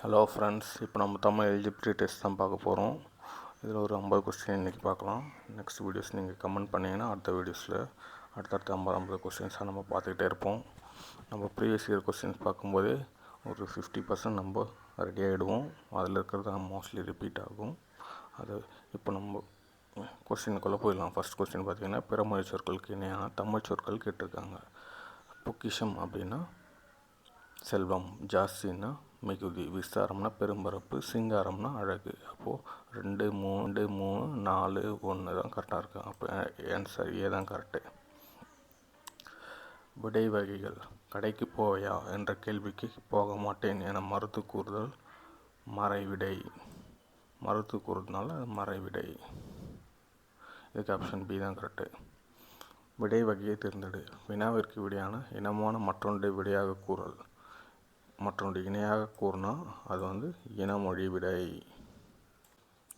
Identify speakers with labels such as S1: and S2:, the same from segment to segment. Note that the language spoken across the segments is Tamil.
S1: ஹலோ ஃப்ரெண்ட்ஸ், இப்போ நம்ம தமிழ் எலிஜிபிலிட்டி டெஸ்ட் தான் பார்க்க போகிறோம். இதில் ஒரு 50 கொஸ்டின் இன்றைக்கி பார்க்கலாம். நெக்ஸ்ட் வீடியோஸ் நீங்கள் கமெண்ட் பண்ணிங்கன்னா அடுத்த வீடியோஸில் அடுத்தடுத்த 50 கொஸ்டின்ஸாக நம்ம பார்த்துக்கிட்டே இருப்போம். நம்ம ப்ரீவியஸ் இயர் கொஸ்டின்ஸ் பார்க்கும்போதே ஒரு 50% நம்ம ரெடி ஆகிடுவோம். அதில் இருக்கிறது தான் மோஸ்ட்லி ரிப்பீட் ஆகும். அது இப்போ நம்ம கொஸ்டினுக்குள்ளே போயிடலாம். ஃபஸ்ட் கொஸ்டின் பார்த்திங்கன்னா, பிறமொழி சொற்களுக்கு இணையான தமிழ் சொற்கள் கேட்டிருக்காங்க. பொக்கிஷம் அப்படின்னா செல்வம், ஜாஸ்தின்னா மிகுதி, விஸ்தாரம்னா பெரும்பரப்பு, சிங்காரம்னா அழகு. அப்போது 2, 3, 4, 1 தான் கரெக்டாக இருக்கும். அப்போ ஆன்சர் ஏ தான் கரெக்டு. விடை வகைகள். கடைக்கு போவையா என்ற கேள்விக்கு போக மாட்டேன் என மறுத்து கூறுதல் மறைவிடை. மறுத்து கூறுறதுனால மறைவிடை. இதுக்கு ஆப்ஷன் பி தான் கரெக்டு. விடை வகையை தேர்ந்தெடு. வினாவிற்கு விடையான இனமான மற்றொன்றை விடையாக கூறல். மற்றொன்று இணையாக கூறினா அது இனமொழி விடை.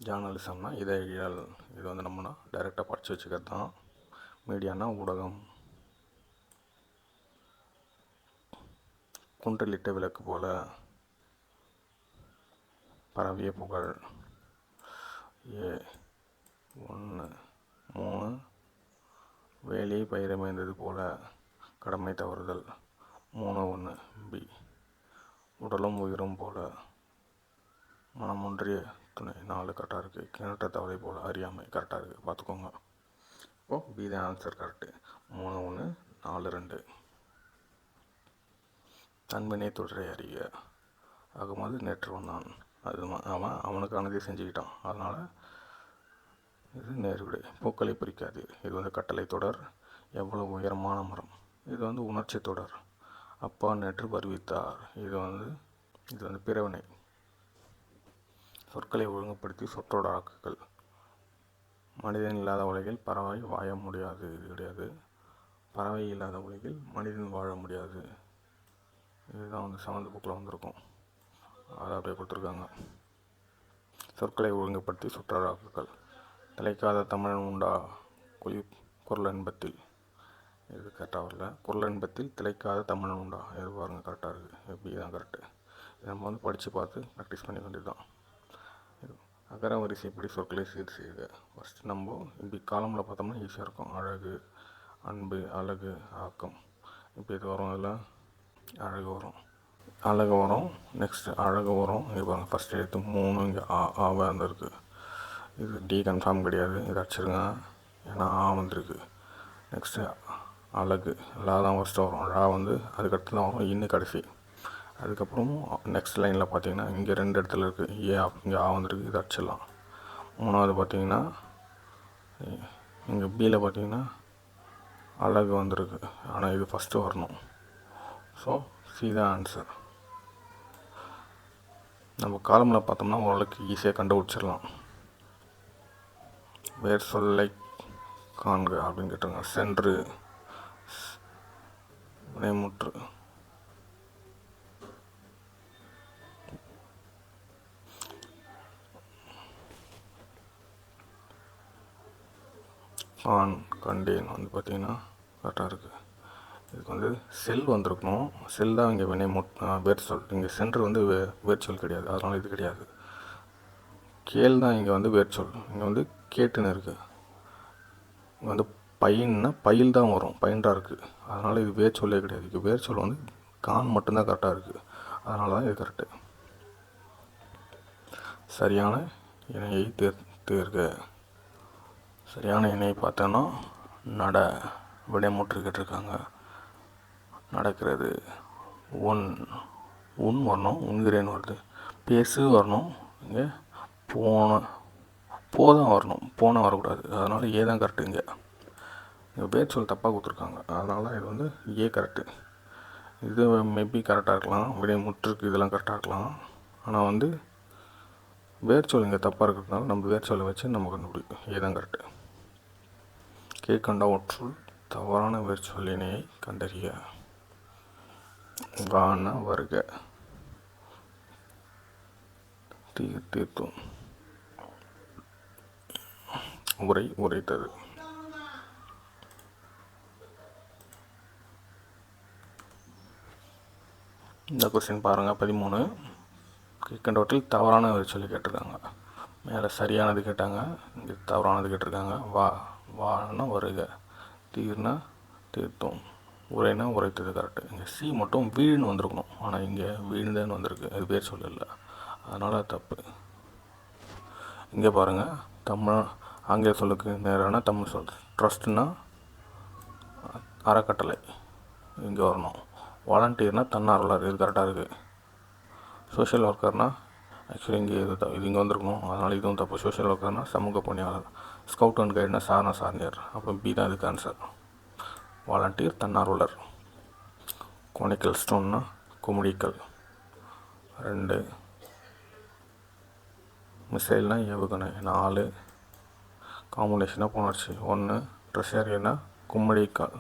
S1: ஜேர்னலிசம்னா இதழியல். இது நம்மனா டைரெக்டாக படித்து வச்சுக்கிறது தான். மீடியானா ஊடகம். குன்றலிட்ட விளக்கு போல, பரவிய புகழ். 1, 3 வேலையை பயிரமைந்தது போல, கடமை தவறுதல். 3, 1 பி. உடலும் உயிரும் போல, மனமொன்றிய துணை. 4 கரெக்டாக இருக்குது. கிணற்ற தவறை போல், அறியாமை. கரெக்டாக இருக்குது, பார்த்துக்கோங்க. இப்போது பி தான் ஆன்சர் கரெக்டு. 3, 1 4, 2. தன்வினை தொடரை அறிக. ஆகும்போது நேற்று வந்தான். அது அவனுக்கானதே செஞ்சுக்கிட்டான். அதனால் இது நேர்விடை. பூக்களை பிரிக்காது. இது கட்டளை தொடர். எவ்வளவு உயரமான மரம். இது உணர்ச்சி தொடர். அப்பா நேற்று வருவித்தார். இது பிறவினை. சொற்களை ஒழுங்குபடுத்தி சொற்றோட ஆக்குகள். மனிதன் இல்லாத உலகில் பறவை வாழ முடியாது. இது கிடையாது. பறவை இல்லாத உலகில் மனிதன் வாழ முடியாது. இதுதான் 7th புக்கில் வந்திருக்கும். அதை அப்படியே கொடுத்துருக்காங்க. சொற்களை ஒழுங்குபடுத்தி சொற்றோட ஆக்குகள். திளைக்காத தமிழன் உண்டா குரல் என்பத்தில். இது கரெக்டாக வரல. குரல் என்பத்தில் திளைக்காத தமிழன் உண்டா. இது பாருங்க, கரெக்டாக இருக்குது. எப்படி தான் கரெக்டு. நம்ம படித்து பார்த்து ப்ராக்டிஸ் பண்ண வேண்டியது தான். அகர வரிசைப்படி சொற்களை சீர் செய்யுங்க. ஃபஸ்ட்டு நம்ம இப்படி காலமில் பார்த்தோம்னா ஈஸியாக இருக்கும். அழகு, அன்பு, அழகு, ஆக்கம். இப்போ இது வரும். இதில் அழகு வரும், அழகு வரும். நெக்ஸ்ட்டு அழகு வரும். இது பாருங்கள், ஃபஸ்ட்டு எடுத்து 3 இங்கே ஆவாக இருந்திருக்கு. இது டி கன்ஃபார்ம் கிடையாது. இதை அடிச்சிருங்க, ஏன்னா ஆ வந்திருக்கு. நெக்ஸ்ட்டு அழகு. லா தான் ஃபஸ்ட்டு வரும். லா அதுக்கடுத்து தான் வரும் இன்னும் கடைசி. அதுக்கப்புறம் நெக்ஸ்ட் லைனில் பார்த்தீங்கன்னா இங்கே 2 இடத்துல இருக்குது. இங்கே ஆ வந்திருக்கு. இது அடிச்சிடலாம். 3வது பார்த்தீங்கன்னா இங்கே பியில் பார்த்தீங்கன்னா அழகு வந்திருக்கு. ஆனால் இது ஃபஸ்ட்டு வரணும். ஸோ சி தான் ஆன்சர். நம்ம காலமில் பார்த்தோம்னா ஓரளவுக்கு ஈஸியாக கண்டுபிடிச்சிடலாம். வேர் சொல்லை காண்க அப்படின்னு கேட்டாங்க. சென்று, வினைமுற்று, கான், கண்டேன் பார்த்திங்கன்னா கரெக்டாக இருக்குது. இதுக்கு செல் வந்திருக்கணும். செல் தான் இங்கே வேர் சொல். இங்கே சென்று வேர்ச்சொல் கிடையாது. அதனால் இது கிடையாது. கேள் தான் இங்கே வேர்ச்சொல். இங்கே கேட்டுன்னு இருக்குது. இங்கே பையன்னா பயில் தான் வரும். பயின்றா இருக்குது. அதனால் இது வேர்ச்சொல்லே கிடையாது. இது வேர்ச்சொல் கான் மட்டும்தான் கரெக்டாக இருக்குது. அதனால தான் இது கரெக்டு. சரியான இணையை தேர்க. சரியான இணையை பார்த்தோன்னா நட. விடைமுற்று கேட்டிருக்காங்க. நடக்கிறது. உன் வரணும். உண்கிறேன்னு வருது. பேசு வரணும். இங்கே போதான் வரணும். போனால் வரக்கூடாது. அதனால் ஏ தான் கரெக்டு. இங்கே வேர்ச்சொல் தப்பாக கொடுத்துருக்காங்க. அதனால் இது ஏ கரெக்டு. இது மேபி கரெக்டாக இருக்கலாம். விடைமுற்றுக்கு இதெல்லாம் கரெக்டாக இருக்கலாம். ஆனால் வேர்ச்சொல் இங்கே தப்பாக இருக்கிறதுனால நம்ம வேர்ச்சொல்லை வச்சு நம்ம கண்டுபிடிக்கும். ஏ தான் கரெக்டு. கீழ்கண்டவற்றுள் தவறான வேர்ச்சொல்லினையை கண்டறிய. கான வருக. தீர்த்தம். உரைத்தது. இந்த கொஸ்டின் பாருங்கள். 13 கீழ்கண்டவற்றில் தவறான சொல்லி கேட்டிருக்காங்க. மேலே சரியானது கேட்டாங்க, இங்கே தவறானது கேட்டிருக்காங்க. வானா வருக, தீர்னா தீர்த்தோம், உரைனா உரைத்தது கரெக்டு. இங்கே சி மட்டும் வீழ்னு வந்திருக்கணும், ஆனால் இங்கே வீழ்ந்தேன்னு வந்திருக்கு, அது பேர் சொல்லலை, அதனால் தப்பு. இங்கே பாருங்கள், ஆங்கில சொல்லுக்கு நேரான தமிழ் சொல். ட்ரஸ்ட்னா அறக்கட்டளை, இங்கே வரணும். வாலண்டியர்னால் தன்னார்வலர், இது கரெக்டாக இருக்குது. சோஷியல் ஒர்க்கர்னால் ஆக்சுவலி இங்கே இது இங்கே வந்திருக்கணும், அதனால் இதுவும் தப்பு. சோஷியல் ஒர்க்கர்னால் சமூக பணியாளர். ஸ்கவுட் அண்ட் கைடுனா சாரணியர், அப்போ பி தான் இதுக்கு ஆன்சர். வாலண்டியர் தன்னார்வலர். கோனிக்கல் ஸ்டோன்னா குமிழிக்கல். 2. மிசைல்னா ஏவுகணை. 4. காம்புலேஷனாக புணர்ச்சி. 1. ட்ரெஷரினா குமிழிக்கல்,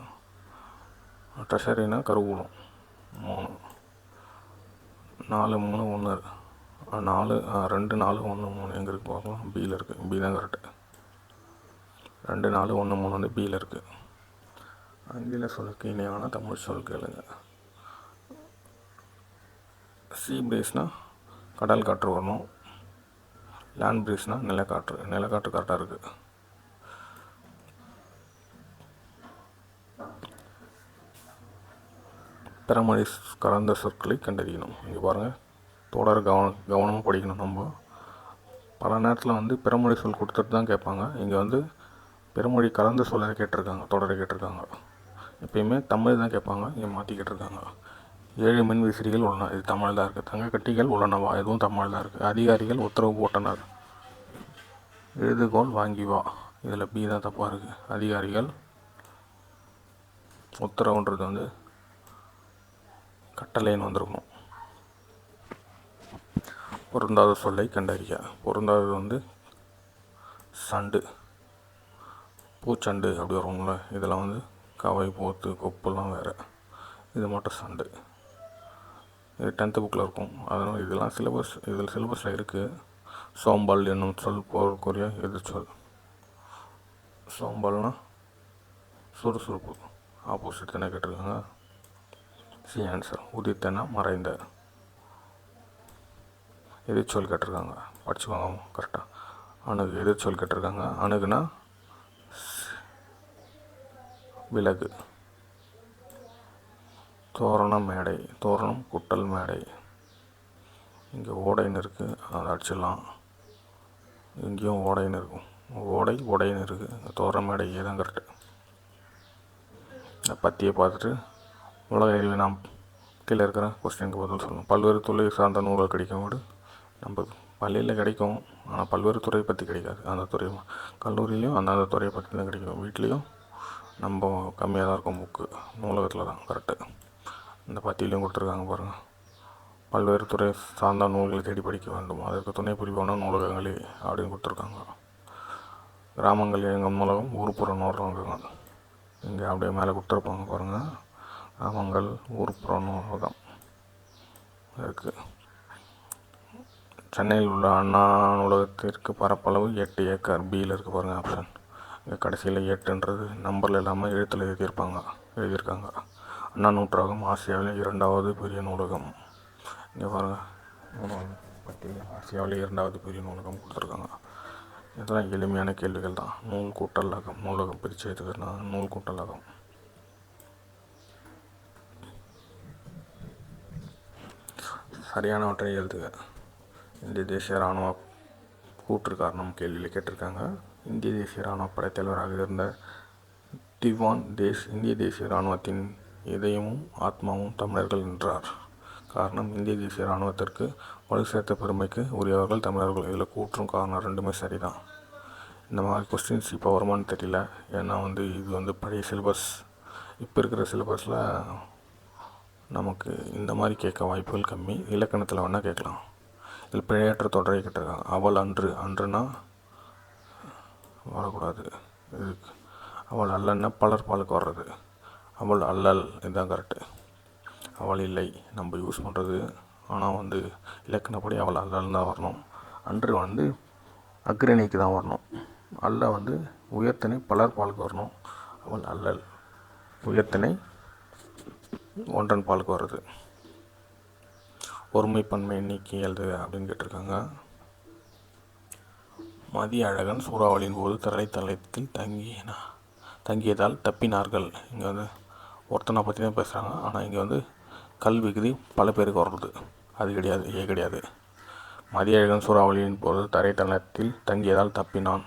S1: ட்ரெஷரினா கருவூலம். 3. 4 3 1 4 2 4 1 3 எங்கே இருக்குது பார்க்கலாம், பியில் இருக்குது, பி தான் கரெக்டு. 2 4 1 3 வந்து பியில் இருக்குது. ஆங்கில சொல்லுக்கு இணையான தமிழ் சொல் கேளுங்க. சீ பிரீஸ்னால் கடல் காற்று வரணும். லேண்ட் பிரீஸ்னால் நிலக்காற்று. நிலக்காற்று கரெக்டாக இருக்குது. பிறமொழி கலந்த சொற்களை கண்டறியணும். இங்கே பாருங்கள், தொடர் கவனமாக படிக்கணும். நம்ம பல நேரத்தில் வந்து பிறமொழி சொல் கொடுத்துட்டு தான் கேட்பாங்க. இங்கே வந்து பிறமொழி கலந்த சொல்லை கேட்டிருக்காங்க, தொடரை கேட்டிருக்காங்க. எப்பயுமே தமிழ் தான் கேட்பாங்க, இங்கே மாற்றி கேட்டிருக்காங்க. 7 மின் விசிறிகள் உள்ளன, இது தமிழ் தான் இருக்குது. தங்க கட்டிகள் உள்ளனவா, இதுவும் தமிழ் தான் இருக்குது. அதிகாரிகள் உத்தரவு போட்டனர். எழுதுகோள் வாங்கி வா, இதில் பி தான் தப்பாக இருக்குது. அதிகாரிகள் உத்தரவுன்றது வந்து கட்டளைன்னு வந்திருக்கணும். பொருந்தாத சொல்லை கண்டறிய. பொருந்தாதது வந்து சண்டு, பூச்சண்டு அப்படி வரும்ல, இதில் வந்து கவை போத்து கொப்புலாம் வேறு, இது மட்டும் சண்டு. இது 10th புக்கில் இருக்கும், அதனால் இதெல்லாம் இதில் சிலபஸில் இருக்குது. சோம்பல் என்னும் சொல் பொருளுக்குரிய எதிர்ச்சொல். சோம்பல்னா சுறுசுறுப்பு, ஆப்போசிட் தானே கேட்டிருக்காங்க. C answer. உதித்தனா மறைந்த. எதிர்ச்சொல் கேட்டிருக்காங்க, படிச்சுக்கோங்க கரெக்டாக. அணுகு எதிர்ச்சொல் கேட்டிருக்காங்க. அணுகுனா விலகு. தோரணம் மேடை, தோரணம் குட்டல் மேடை. இங்கே ஓடைன்னு இருக்குது, அதை அடிச்சிடலாம். இங்கேயும் ஓடைன்னு இருக்கும், ஓடைன்னு இருக்குது. தோரணம் மேடை தான் கரெக்டு. இந்த பத்தியை பார்த்துட்டு உலக அறிவை நாம் கீழே இருக்கிற கொஸ்டினுக்கு பதில் சொல்லணும். பல்வேறு துறை சார்ந்த நூல்கள் கிடைக்கும் போது நம்ம பள்ளியில் கிடைக்கும், ஆனால் பல்வேறு துறையை பற்றி கிடைக்காது. அந்த துறை கல்லூரியிலையும் அந்தந்த துறையை பற்றி தான் கிடைக்கும். வீட்லேயும் நம்ம கம்மியாக தான் இருக்கும் புக்கு, நூலகத்தில் தான் கரெக்டு. இந்த பத்தியிலையும் கொடுத்துருக்காங்க பாருங்கள், பல்வேறு துறை சார்ந்த நூல்களை தேடி படிக்க வேண்டும், அதற்கு துணை புரிவான நூலகங்களே அப்படின்னு கொடுத்துருக்காங்க. கிராமங்கள் எங்கள் நூலகம், ஊர்ப்புற நூலகங்கள் இங்கே அப்படியே மேலே கொடுத்துருப்பாங்க பாருங்கள். கிராமங்கள் ஊர்ப்புற நூலகம் இருக்குது. சென்னையில் உள்ள அண்ணா நூலகத்திற்கு பரப்பளவு 8 ஏக்கர், பியில் இருக்குது பாருங்கள் ஆப்ஷன். இங்கே கடைசியில் 8ன்றது நம்பரில் இல்லாமல் எழுத்தில் எழுதியிருக்காங்க. அண்ணா நூற்றாகம் ஆசியாவிலே 2வது பெரிய நூலகம். இங்கே பாருங்கள், ஆசியாவிலே 2வது பெரிய நூலகம் கொடுத்துருக்காங்க. இதெல்லாம் எளிமையான கேள்விகள் தான். நூல் கூட்டலகம், நூலகம் பிரித்து எடுத்துக்கிறதுனா நூல் கூட்டலகம். சரியானவற்றை எழுதுக. இந்திய தேசிய இராணுவ கூற்று காரணம் கேள்வியில் கேட்டிருக்காங்க. இந்திய தேசிய இராணுவ படைத்தலைவராக இருந்த திவான் தேஷ் இந்திய தேசிய இராணுவத்தின் இதயமும் ஆத்மாவும் தமிழர்கள் என்றார். காரணம், இந்திய தேசிய இராணுவத்திற்கு வலு சேர்த்த பெருமைக்கு உரியவர்கள் தமிழர்கள். இதில் கூற்றும் காரணம் ரெண்டுமே சரிதான். இந்த மாதிரி கொஸ்டின்ஸ் இப்போ வருமானு தெரியல, ஏன்னா வந்து இது வந்து பழைய சிலபஸ். இப்போ இருக்கிற சிலபஸில் நமக்கு இந்த மாதிரி கேட்க வாய்ப்புகள் கம்மி. இலக்கணத்தில் வேணால் கேட்கலாம். இதில் பிழையற்ற தொடரை கேட்டிருக்காங்க. அவள் அன்றுனா வரக்கூடாது. இதுக்கு அவள் அல்லன்னா பலர் பாலுக்கு வர்றது. அவள் அல்லல், இதுதான் கரெக்டு. அவள் இல்லை நம்ம யூஸ் பண்ணுறது, ஆனால் வந்து இலக்கணப்படி அவள் அல்லல் தான் வரணும். அன்று வந்து அக்ரணிக்கு தான் வரணும். அல்ல வந்து உயர்த்தினை பலர் பாலுக்கு வரணும். அவள் அல்லல் உயர்த்தினை ஒன்றன் பாலுக்கு வர்றது. பொறுமை பன்மை நீக்கி எழுது அப்படின்னு கேட்டிருக்காங்க. மதிய அழகன் சூறாவளியின் போது தரைத்தளத்தில் தங்கியதால் தப்பினார்கள். இங்கே வந்து ஒருத்தனை பற்றி தான் பேசுகிறாங்க. ஆனால் இங்கே வந்து கல் விகுதி பல பேருக்கு வர்றது, அது கிடையாது, கிடையாது. மதிய அழகன் சூறாவளியின் போது தரைத்தளத்தில் தங்கியதால் தப்பினான்,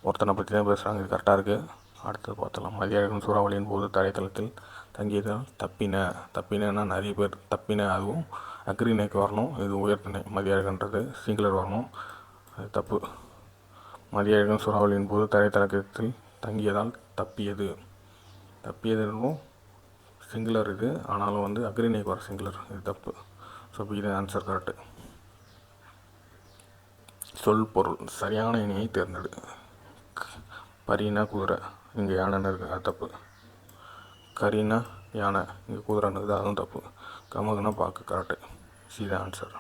S1: ஒருத்தனை பற்றி தான் பேசுகிறாங்க. இது கரெக்டாக இருக்குது. அடுத்தது பார்த்தலாம். மதிய அழகன் சூறாவளியின் போது தரைத்தளத்தில் தங்கியதால் தப்பினா நிறைய பேர் தப்பின, அதுவும் அக்ரிணைக்கு வரணும். இது உயர்த்தினை. மதிய அழகன்றது சிங்குலர் வரணும், அது தப்பு. மதிய அழகன் சூறாவளியின் போது தரைத்தளத்தில் தங்கியதால் தப்பியதும் சிங்குலர் இது, ஆனாலும் வந்து அக்ரிணைக்கு வர சிங்குலர், இது தப்பு. ஸோ இது ஆன்சர் கரெக்டு. சொல் பொருள் சரியான இணையை தேர்ந்தெடு. பரினா குதிரை, இங்கே யானைன்னு இருக்குது, அது தப்பு. கரினா யானை, இங்கே குதிரைன்னு இருக்குது, அதுவும் தப்பு. கமகுனா பாக்கு, கரெக்டு. சீதா ஆன்சர்.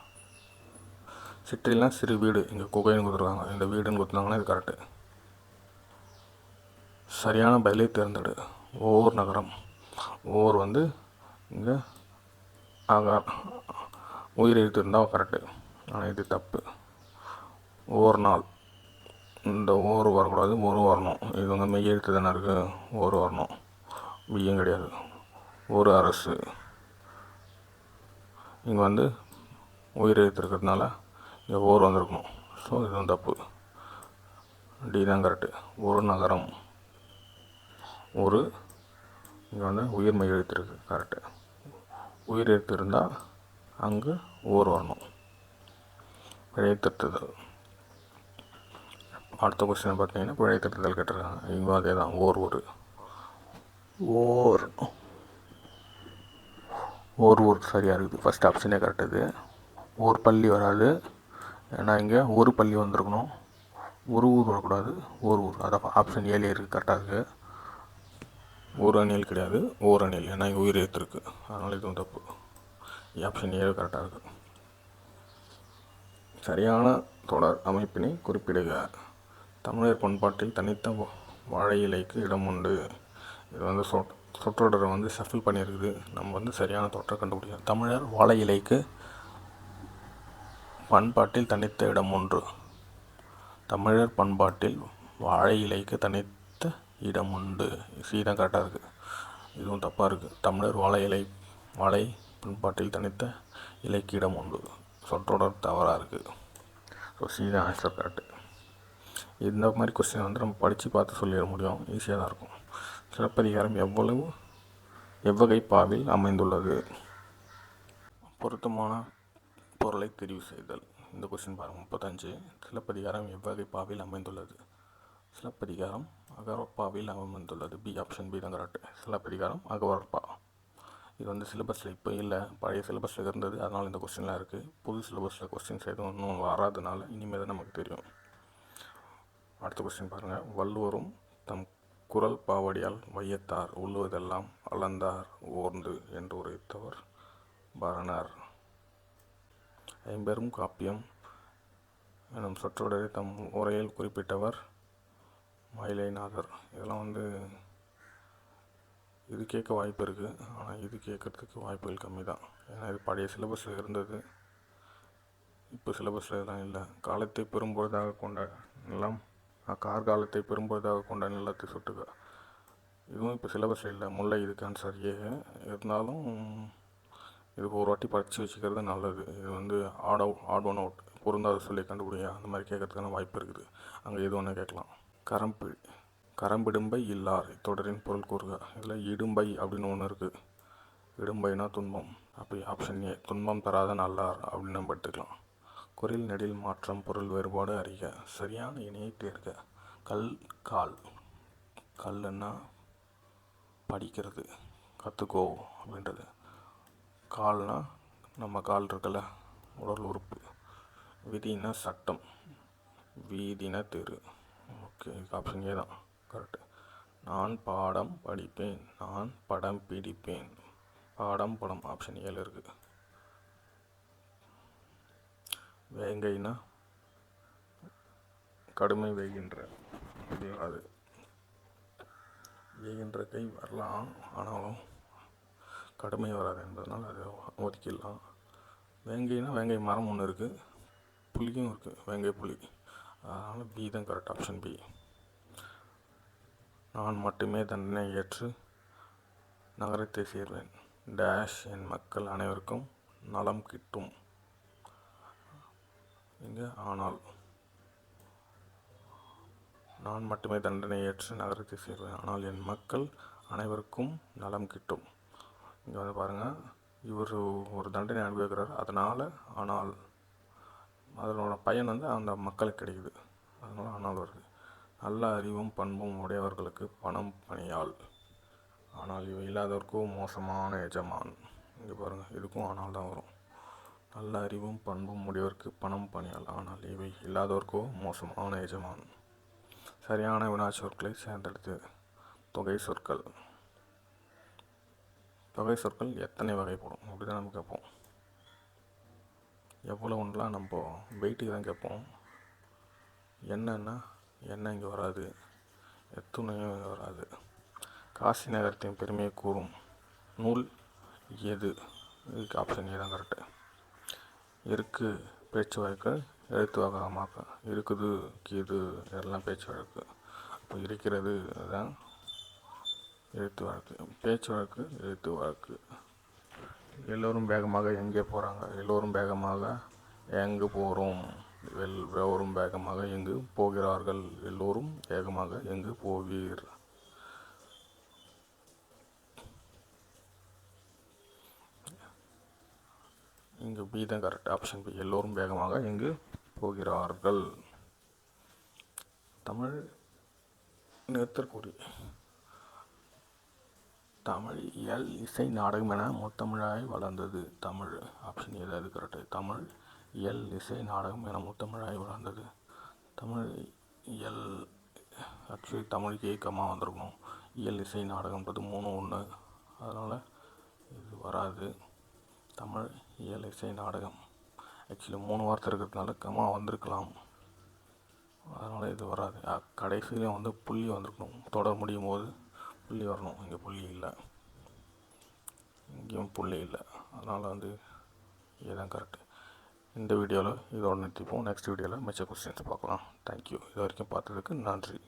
S1: சிற்றில்னா சிறு வீடு, இங்கே குகைன்னு கொடுத்துருக்காங்க, இந்த வீடுன்னு கொடுத்துருந்தாங்கன்னா இது கரெக்டு. சரியான பதிலை தேர்ந்தெடு. ஓர் நகரம், ஓர் வந்து இங்கே உயிர் எழுத்து இருந்தால் கரெக்டு, ஆனால் இது தப்பு. ஓர் நாள், இந்த ஓர் வரக்கூடாது, ஒரு வரணும். இது வந்து மெய் எழுத்து தானே இருக்குது, ஒரு வரணும், பியும் கிடையாது. ஒரு அரசு, இங்கே வந்து உயிர் எழுத்து இருக்கிறதுனால இங்கே ஓர் வந்திருக்கணும். ஸோ இதுவும் தப்பு. டி தான் கரெக்டு. ஒரு நகரம், ஒரு இங்கே வந்து உயிர் மெய் எழுத்து இருக்குது, கரெக்டு. உயிர் எழுத்து இருந்தால் அங்கே ஓர் வரணும். பிழை திருத்துதல். அடுத்த கொஸ்டின் பார்த்தீங்கன்னா பிழை திருத்துதல் கேட்டிருக்காங்க. இங்கே அதே தான், ஓர் சரியாக இருக்குது. ஃபஸ்ட் ஆப்ஷனே கரெக்டு. ஒரு பள்ளி வராது, ஏன்னா இங்கே ஒரு பள்ளி வந்திருக்கணும். ஒரு ஊர் வரக்கூடாது, ஒரு ஊர். அதான் ஆப்ஷன் 7 இருக்குது, கரெக்டாக இருக்குது. ஒரு அணில் கிடையாது, ஓர் அணில், ஏன்னா இங்கே உயிர் எழுத்துருக்கு, அதனால் இதுவும் தப்பு. ஆப்ஷன் 7 கரெக்டாக இருக்குது. சரியான தொடர் அமைப்பினை குறிப்பிடுக. தமிழர் பண்பாட்டில் தனித்த வாழை இலைக்கு இடம் உண்டு. இது வந்து சொற்றொடரை வந்து ஷஃபில் பண்ணியிருக்குது. நம்ம வந்து சரியான தொடரை கண்டுபிடிக்கணும். தமிழர் வாழை இலைக்கு பண்பாட்டில் தனித்த இடம் உண்டு. தமிழர் பண்பாட்டில் வாழை இலைக்கு தனித்த இடம் உண்டு. தான் கரெக்டாக இருக்குது. இதுவும் தப்பாக இருக்குது. தமிழர் வாழை பண்பாட்டில் தனித்த இலைக்கு இடம் உண்டு, சொற்றொடர் தவறாக இருக்குது. ஸோ தான் ஆன்சர் கரெக்டு. இந்த மாதிரி கொஸ்டின் வந்து நம்ம படித்து பார்த்து சொல்லிட முடியும், ஈஸியாக தான் இருக்கும். சிலப்பதிகாரம் எவ்வகை பாவில் அமைந்துள்ளது? பொருத்தமான பொருளை தெரிவு செய்தல். இந்த கொஸ்டின் பாருங்கள், 35. சிலப்பதிகாரம் எவ்வகை பாவில் அமைந்துள்ளது? சிலப்பதிகாரம் அகவற்பாவில் அமைந்துள்ளது. பி, ஆப்ஷன் பி தான் கரெக்டு. சிலப்பதிகாரம் அகவற்பா. இது வந்து சிலபஸில் இப்போ இல்லை, பழைய சிலபஸில் இருந்தது, அதனால் இந்த கொஸ்டின்லாம் இருக்குது. புது சிலபஸில் கொஸ்டின்ஸ் எதுவும் இன்னும் வராதனால இனிமேல் தான் நமக்கு தெரியும். அடுத்த கொஸ்டின் பாருங்கள். வள்ளுவரும் தம் குரல் பாவடியால் வையத்தார் உள்ளுவதெல்லாம் அளந்தார் ஓர்ந்து என்று உரைத்தவர் பரணர். ஐம்பெரும் காப்பியம் எனும் சொற்றொடரை தம் உரையில் குறிப்பிட்டவர் மயிலைநாதர். இதெல்லாம் வந்து இது கேட்க வாய்ப்பு இருக்குது, ஆனால் இது கேட்குறதுக்கு வாய்ப்புகள் கம்மி தான். ஏன்னா இது பழைய சிலபஸில் இருந்தது, இப்போ சிலபஸில் இதெல்லாம் இல்லை. காலத்தை பெரும்பொழுதாக கொண்ட நிலம், கார்காலத்தை பெரும்பொழுதாக கொண்ட நிலத்தை சுட்டுக. இதுவும் இப்போ சிலபஸில் இல்லை. முல்லை இதுக்கு ஆன்சர் ஏ. இருந்தாலும் இதுக்கு ஒரு வாட்டி படித்து வச்சுக்கிறது நல்லது. இது வந்து ஆட் ஒன் அவுட், பொருந்தாத சொல்லி கண்டுபிடிங்க, அந்த மாதிரி கேட்கறதுக்கான வாய்ப்பு இருக்குது. அங்கே எது ஒன்று கேட்கலாம். கரம்பிடும்பை இல்லார் இத்தொடரின் பொருள் கூறுக. இதில் இடும்பை அப்படின்னு ஒன்று இருக்குது. இடும்பைனா துன்பம். அப்போ ஆப்ஷன் ஏ, துன்பம் தராத நல்லார் அப்படின்னு நம்ம எடுத்துக்கலாம். குரில் நெடில் மாற்றம் பொருள் வேறுபாடு அறிக. சரியான இணையை தேர்க. கால், கல்லுன்னா படிக்கிறது, கற்றுக்கோ அப்படின்றது. கால்னா நம்ம கால் இருக்குல்ல, உடல் உறுப்பு. விதினா சட்டம், வீதினா தெரு. ஓகே, ஆப்ஷன் ஏ தான் கரெக்டு. நான் பாடம் படிப்பேன், நான் படம் பிடிப்பேன். பாடம் படம் ஆப்ஷன் 7 இருக்குது. வேங்கைனா கடுமை வேகின்ற, அது வேகின்ற கை வரலாம், ஆனாலும் கடுமை வராது என்பதனால் அதை ஒதுக்கிடலாம். வேங்கைனா வேங்கை மரம் ஒன்று இருக்குது, புலியும் இருக்குது, வேங்கை புலி. அதனால் பி தான் கரெக்ட், ஆப்ஷன் பி. நான் மட்டுமே தண்டனை ஏற்று நகரத்தை சேர்வேன் டேஷ் என் மக்கள் அனைவருக்கும் நலம் கிட்டும். இங்கே ஆனால் நான் மட்டுமே தண்டனை ஏற்று நகரத்தை சேர்வேன், ஆனால் என் மக்கள் அனைவருக்கும் நலம் கிட்டும். இங்கே வந்து பாருங்கள், இவர் ஒரு தண்டனை அனுபவிக்கிறார், அதனால் ஆனால் அதனோட பயன் வந்து அந்த மக்களுக்கு கிடைக்குது, அதனால் ஆனால் வருது. நல்ல அறிவும் பண்பும் உடையவர்களுக்கு பணம் பணியால், ஆனால் இவை இல்லாதவர்க்கோ மோசமான எஜமான். இங்கே பாருங்கள், இதுக்கும் ஆனால் தான் வரும். நல்ல அறிவும் பண்பும் உடையவருக்கு பணம் பணியால், ஆனால் இவை இல்லாதவர்க்கோ மோசமான எஜமான். சரியான வினா சொற்களை தேர்ந்தெடுத்து. தொகை சொற்கள். தொகை சொற்கள் எத்தனை வகைப்படும் அப்படி தான் நம்ம கேட்போம். எவ்வளோன்றலாம் நம்ம வெயிட்டுக்கு தான் கேட்போம். என்னன்னா என்ன இங்கே வராது, எத்துணையும் இங்கே வராது. காசி நகரத்தின் பெருமையை கூறும் நூல் எது? இதுக்கு ஆப்ஷன் ஏ தான் கரெக்டு. இருக்கு பேச்சு வழக்கு, எழுத்து வகமாக்க. இருக்குது கீது இதெல்லாம் பேச்சு வழக்கு. அப்போ இருக்கிறது தான் எழுத்து வழக்கு, பேச்சு வழக்கு எழுத்து வழக்கு. எல்லோரும் வேகமாக எங்கே போகிறாங்க? எல்லோரும் வேகமாக எங்கு போகிறோம்? எல்லோரும் வேகமாக எங்கு போகிறார்கள்? எல்லோரும் வேகமாக எங்கு போவீர்? இங்கு பி தான் கரெக்ட், ஆப்ஷன் பி. எல்லோரும் வேகமாக எங்கு போகிறார்கள். தமிழ் நிறுத்தற்குறி. தமிழ் இயல் இசை நாடகம் என முத்தமிழாய் வளர்ந்தது. தமிழ் ஆப்ஷன் ஏ அது கரெக்டு. தமிழ் இயல் இசை நாடகம் என முத்தமிழாய் வளர்ந்தது. தமிழ் இயல் ஆக்சுவலி தமிழுக்கு ஏக்கமாக வந்திருக்கணும். இயல் இசை நாடகம்ன்றது 3 அதனால் இது வராது. தமிழ் இயல் இசை நாடகம் ஆக்சுவலி 3 வார்த்தை இருக்கிறதுனால கமா வந்திருக்கலாம், அதனால் இது வராது. கடைசியிலையும் வந்து புள்ளி வந்திருக்கணும், தொடர் முடியும் போது புள்ளி வரணும். இங்கே புள்ளி இல்லை, இங்கேயும் புள்ளி இல்லை, அதனால் வந்து இதுதான் கரெக்டு. இந்த வீடியோவில் இதோட நிறுத்திப்போம். நெக்ஸ்ட் வீடியோவில் மிச்ச கொஸ்டின்ஸ் பார்க்கலாம். தேங்க்யூ. இது வரைக்கும் பார்த்ததுக்கு நன்றி.